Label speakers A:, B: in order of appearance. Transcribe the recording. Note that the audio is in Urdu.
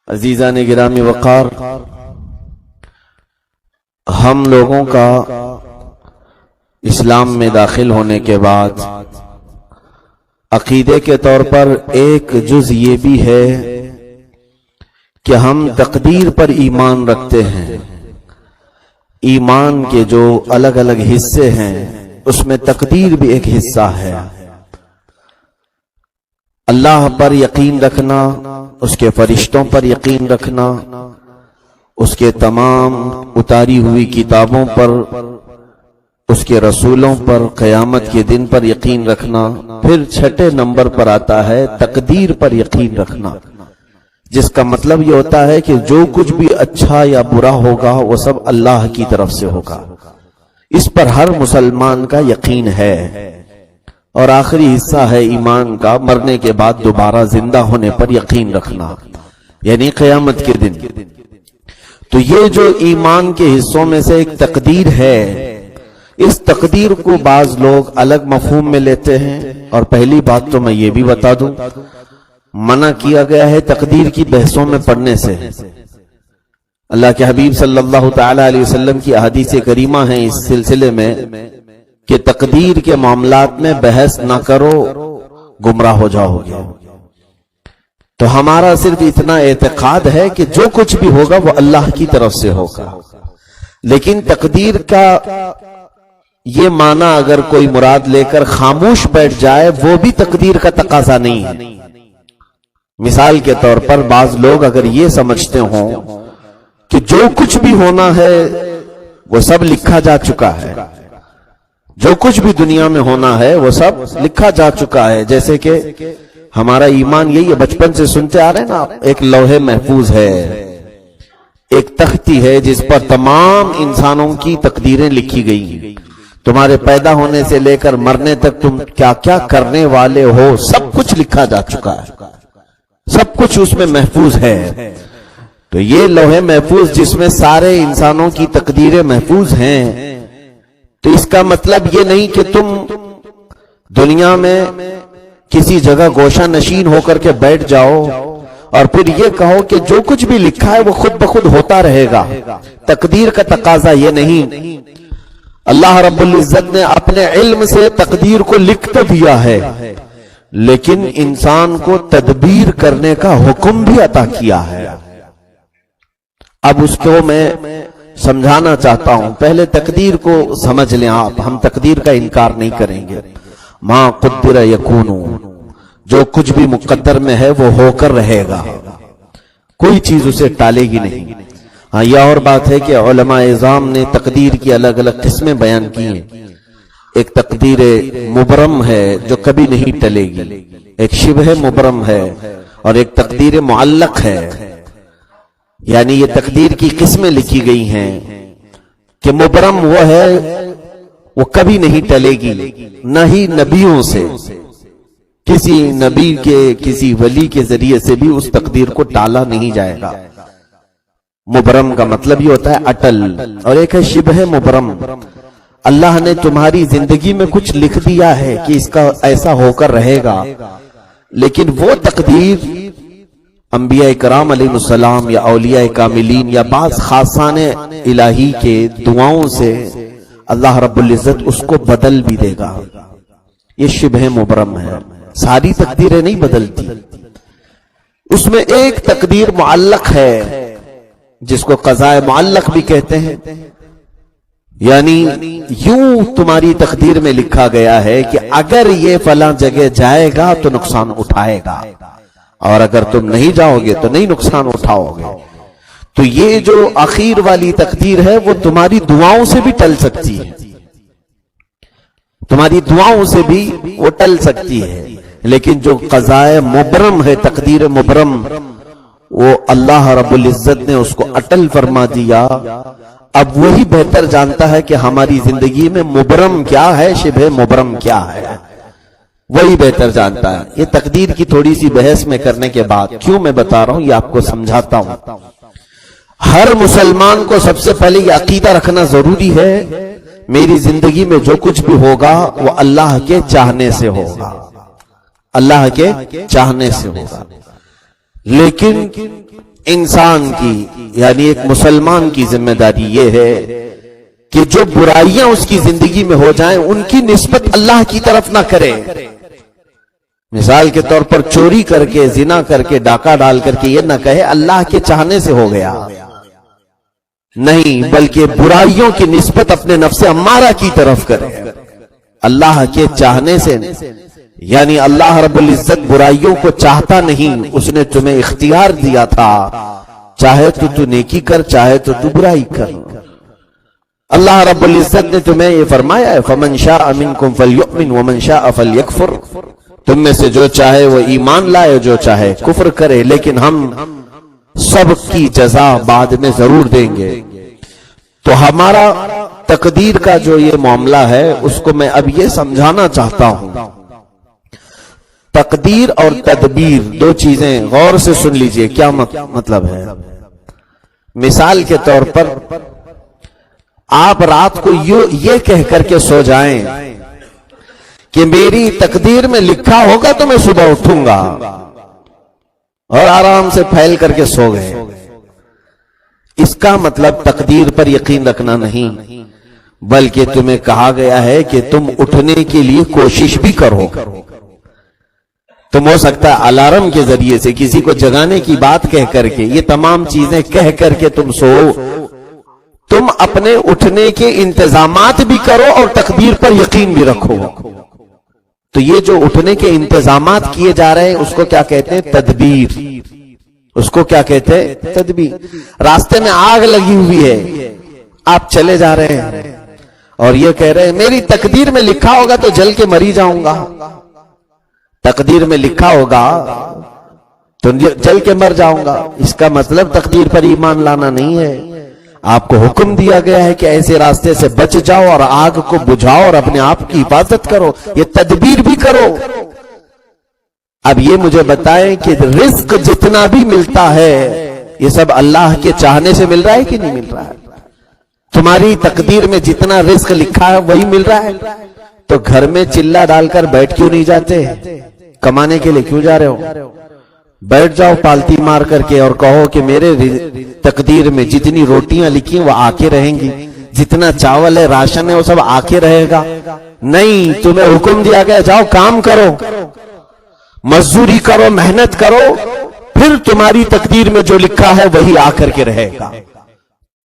A: عزیزان گرامی وقار، ہم لوگوں کا اسلام میں داخل ہونے کے بعد عقیدے کے طور پر ایک جز یہ بھی ہے کہ ہم تقدیر پر ایمان رکھتے ہیں۔ ایمان کے جو الگ الگ حصے ہیں اس میں تقدیر بھی ایک حصہ ہے۔ اللہ پر یقین رکھنا، اس کے فرشتوں پر یقین رکھنا، اس کے تمام اتاری ہوئی کتابوں پر، اس کے رسولوں پر، قیامت کے دن پر یقین رکھنا۔ پھر چھٹے نمبر پر آتا ہے تقدیر پر یقین رکھنا، جس کا مطلب یہ ہوتا ہے کہ جو کچھ بھی اچھا یا برا ہوگا وہ سب اللہ کی طرف سے ہوگا۔ اس پر ہر مسلمان کا یقین ہے۔ اور آخری حصہ ہے ایمان کا مرنے کے بعد دوبارہ زندہ ہونے پر یقین رکھنا، یعنی قیامت کے دن۔ تو یہ جو ایمان کے حصوں میں سے ایک تقدیر ہے، اس تقدیر کو بعض لوگ الگ مفہوم میں لیتے ہیں۔ اور پہلی بات تو میں یہ بھی بتا دوں، منع کیا گیا ہے تقدیر کی بحثوں میں پڑھنے سے۔ اللہ کے حبیب صلی اللہ تعالی علیہ وسلم کی احادیث کریمہ ہیں اس سلسلے میں کہ تقدیر کے معاملات میں بحث نہ کرو، گمراہ ہو جاؤ گے۔ تو ہمارا صرف اتنا اعتقاد ہے کہ جو کچھ بھی ہوگا وہ اللہ کی طرف سے ہوگا، لیکن تقدیر کا یہ معنی اگر کوئی مراد لے کر خاموش بیٹھ جائے وہ بھی تقدیر کا تقاضا نہیں ہے۔ مثال کے طور پر بعض لوگ اگر یہ سمجھتے ہوں کہ جو کچھ بھی ہونا ہے وہ سب لکھا جا چکا ہے، جو کچھ بھی دنیا میں ہونا ہے وہ سب لکھا جا چکا ہے، جیسے کہ ہمارا ایمان یہی ہے، بچپن سے سنتے آ رہے ہیں نا، ایک لوح محفوظ ہے، ایک تختی ہے جس پر تمام انسانوں کی تقدیریں لکھی گئی ہیں۔ تمہارے پیدا ہونے سے لے کر مرنے تک تم کیا کیا کرنے والے ہو سب کچھ لکھا جا چکا ہے، سب کچھ اس میں محفوظ ہے۔ تو یہ لوح محفوظ جس میں سارے انسانوں کی تقدیریں محفوظ ہیں، تو اس کا مطلب یہ نہیں کہ تم دنیا میں کسی جگہ گوشہ نشین ہو کر کے بیٹھ جاؤ اور پھر یہ کہو کہ جو کچھ بھی لکھا ہے وہ خود بخود ہوتا رہے گا۔ تقدیر کا تقاضا یہ نہیں۔ اللہ رب العزت نے اپنے علم سے تقدیر کو لکھ تو دیا ہے، لیکن انسان کو تدبیر کرنے کا حکم بھی عطا کیا ہے۔ اب اس کو میں سمجھانا چاہتا ہوں، پہلے تقدیر کو سمجھ لیں آپ۔ ہم تقدیر کا انکار نہیں کریں گے۔ ما قدر یکون، جو کچھ بھی مقدر میں ہے وہ ہو کر رہے گا، کوئی چیز اسے ٹالے گی نہیں۔ ہاں یہ اور بات ہے کہ علماء اعظام نے تقدیر کی الگ الگ قسمیں بیان کی ہیں۔ ایک تقدیر مبرم ہے جو کبھی نہیں ٹلے گی، ایک شبہ مبرم ہے، اور ایک تقدیر معلق ہے۔ یعنی یہ تقدیر کی قسمیں لکھی گئی ہیں کہ مبرم وہ ہے وہ کبھی نہیں ٹلے گی، نہ ہی نبیوں سے، کسی نبی کے کسی ولی کے ذریعے سے بھی اس تقدیر کو ٹالا نہیں جائے گا۔ مبرم کا مطلب یہ ہوتا ہے اٹل، اور ایک ہے شبہ مبرم۔ اللہ نے تمہاری زندگی میں کچھ لکھ دیا ہے کہ اس کا ایسا ہو کر رہے گا، لیکن وہ تقدیر انبیاء کرام علیہ السلام یا اولیاء کاملین یا بعض خاصان الہی کے دعاؤں سے اللہ رب العزت اس کو بدل بھی دے گا۔ یہ شبہ مبرم ہے، ساری تقدیریں نہیں بدلتی۔ اس میں ایک تقدیر معلق ہے جس کو قضاء معلق بھی کہتے ہیں، یعنی یوں تمہاری تقدیر میں لکھا گیا ہے کہ اگر یہ فلاں جگہ جائے گا تو نقصان اٹھائے گا، اور اگر تم نہیں جاؤ گے تو نہیں نقصان اٹھاؤ گے۔ تو یہ جو اخیر والی تقدیر ہے وہ تمہاری دعاؤں سے بھی ٹل سکتی ہے، تمہاری دعاؤں سے بھی وہ ٹل سکتی ہے، لیکن جو قضاء مبرم ہے، تقدیر مبرم، وہ اللہ رب العزت نے اس کو اٹل فرما دیا۔ اب وہی بہتر جانتا ہے کہ ہماری زندگی میں مبرم کیا ہے، شبہ مبرم کیا ہے، وہی بہتر جانتا ہے۔ یہ تقدیر کی تھوڑی سی بحث میں کرنے کے بعد کیوں میں بتا رہا ہوں یہ آپ کو سمجھاتا ہوں۔ ہر مسلمان کو سب سے پہلے یہ عقیدہ رکھنا ضروری ہے، میری زندگی میں جو کچھ بھی ہوگا وہ اللہ کے چاہنے سے ہوگا، اللہ کے چاہنے سے ہوگا۔ لیکن انسان کی یعنی ایک مسلمان کی ذمہ داری یہ ہے کہ جو برائیاں اس کی زندگی میں ہو جائیں ان کی نسبت اللہ کی طرف نہ کرے. مثال کے طور پر چوری کر کے، زنا کر کے، ڈاکہ ڈال کر کے یہ نہ کہے اللہ کے چاہنے سے ہو گیا، نہیں، بلکہ برائیوں کی نسبت اپنے نفس امارہ کی طرف کرے اللہ کے چاہنے سے. یعنی اللہ رب العزت برائیوں کو چاہتا نہیں، اس نے تمہیں اختیار دیا تھا، چاہے تو نیکی کر، چاہے تو برائی کر. اللہ رب العزت نے تمہیں یہ فرمایا ہے فَمَنْ شَاءَ مِنْكُمْ فَلْيُؤْمِنْ وَمَنْ شَاءَ فَلْيَكْفُرْ. تم میں سے جو چاہے وہ ایمان لائے، جو چاہے کفر کرے، لیکن ہم سب کی جزا بعد میں ضرور دیں گے. تو ہمارا تقدیر کا جو یہ معاملہ ہے اس کو میں اب یہ سمجھانا چاہتا ہوں. تقدیر اور تدبیر دو چیزیں غور سے سن لیجئے کیا مطلب ہے. مثال کے طور پر آپ رات کو یہ کہہ کر کے سو جائیں کہ میری تقدیر میں لکھا ہوگا تو میں صبح اٹھوں گا، اور آرام سے پھیل کر کے سو گئے. اس کا مطلب تقدیر پر یقین رکھنا نہیں، بلکہ تمہیں کہا گیا ہے کہ تم اٹھنے کے لیے کوشش بھی کرو. تم ہو سکتا ہے الارم کے ذریعے سے کسی کو جگانے کی بات کہہ کر کے، یہ تمام چیزیں کہہ کر کے تم سو. تم اپنے اٹھنے کے انتظامات بھی کرو اور تقدیر پر یقین بھی رکھو. تو یہ جو اٹھنے کے انتظامات کیے جا رہے ہیں اس کو کیا کہتے ہیں؟ تدبیر. اس کو کیا کہتے ہیں؟ تدبیر. راستے میں آگ لگی ہوئی ہے، آپ چلے جا رہے ہیں اور یہ کہہ رہے ہیں میری تقدیر میں لکھا ہوگا تو جل کے مری جاؤں گا، تقدیر میں لکھا ہوگا تو جل کے مر جاؤں گا. اس کا مطلب تقدیر پر ایمان لانا نہیں ہے. آپ کو حکم دیا گیا ہے کہ ایسے راستے سے بچ جاؤ اور آگ کو بجھاؤ اور اپنے آپ کی حفاظت کرو، یہ تدبیر بھی کرو. اب یہ مجھے بتائیں کہ رزق جتنا بھی ملتا ہے یہ سب اللہ کے چاہنے سے مل رہا ہے کہ نہیں مل رہا ہے؟ تمہاری تقدیر میں جتنا رزق لکھا ہے وہی مل رہا ہے. تو گھر میں چلہ ڈال کر بیٹھ کیوں نہیں جاتے؟ کمانے کے لیے کیوں جا رہے ہو؟ بیٹھ جاؤ پالتی مار کر کے اور کہو کہ میرے تقدیر میں جتنی روٹیاں لکھی ہیں وہ آ کے رہیں گی، جتنا چاول ہے، راشن ہے، وہ سب آ کے رہے گا. نہیں، تمہیں حکم دیا گیا جاؤ کام کرو، مزدوری کرو، محنت کرو، پھر تمہاری تقدیر میں جو لکھا ہے وہی آ کر کے رہے گا.